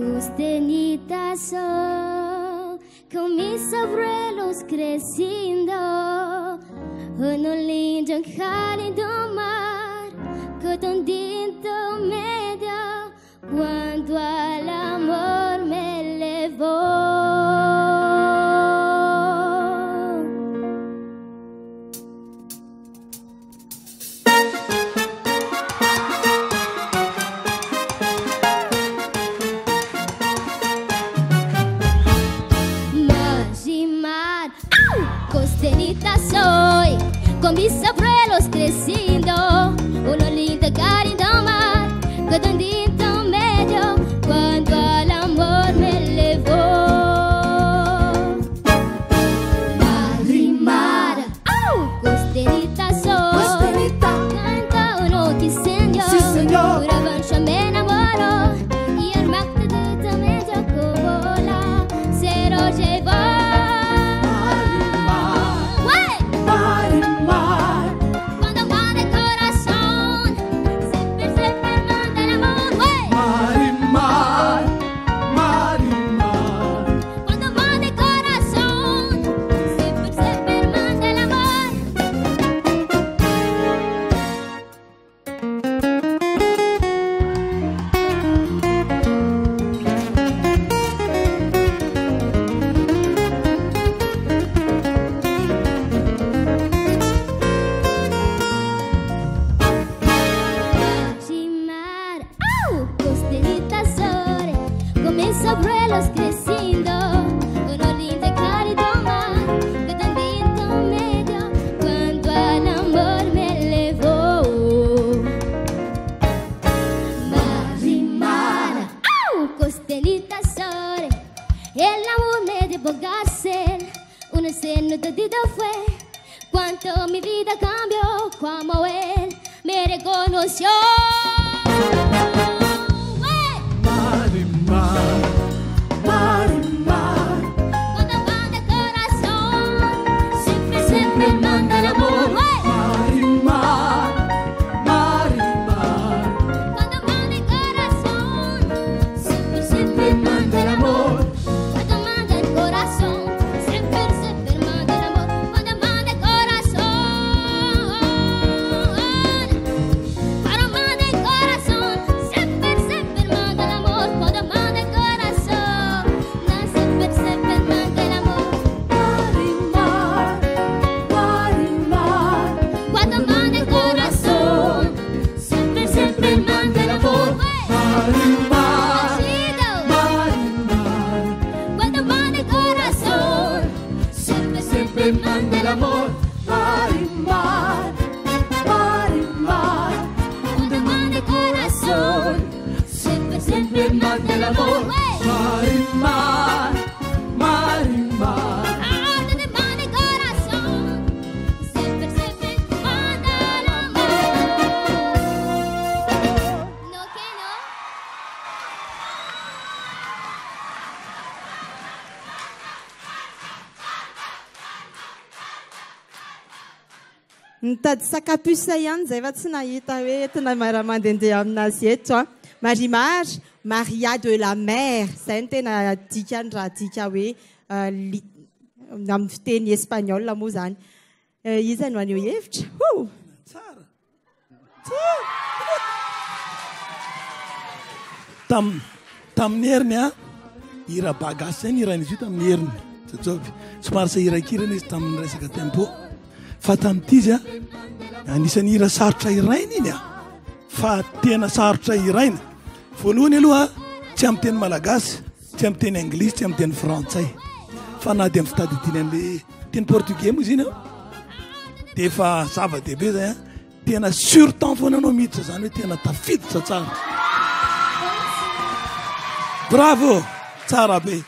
Costenitação, com mis abuelos crescendo, no lindo jardín do mar, que tão dentro medio, quando al amor me levou. Costenitação, com mis abuelos crescendo, una linda jardín do mar, que tão dentro medio, quando al amor me levou. Marimar, costenitação, canta uno que senhor, pura vancha me enamoró, y el macte de medio como la cero llevó. Abuelos creciendo, una linda jardín do mar, que tão dentro medio, quando al amor me levou. Marimar, costenitação, el amor me debo hacer, una escena de vida fue, cuánto mi vida cambió, como él me reconoció. Manda el amor, Marimar, Marimar, cuando manda el corazón, siempre, siempre manda el amor, Marimar, Marimar. Donde manda el corazón, siempre, siempre manda el amor. No que no. Nitady sakapusa ihany zay fa tsy nahita hoe tena mara-mandendeha aminazy eto a. Marimar, Maria de la Mer, zay no tena dikany raha dika hoe amin'ny fiteny espagnol moa zany. Iza no aneho hevitra? Tsara. Tamin'ny heriny a hira bagasy zay ny hiran'izy io tamin'ny heriny tsotsovy somary sa hirakirana izy tamin'ny resaka tempo fa tamin'ity izy a anisan'ny hira sarotra iraina iny a fa tena sarotra iraina voalohany aloha tsy amin'ny teny malagasy tsy amin'ny teny anglisy tsy amin'ny teny frantsay fa na dia amin'ny fitadidiany an'le teny portugais moa izy iny dia efa zava-dehibe zay a tena surtemps foana anao miditra zany hoe tena tafiditra tsara. Bravo, tsara be.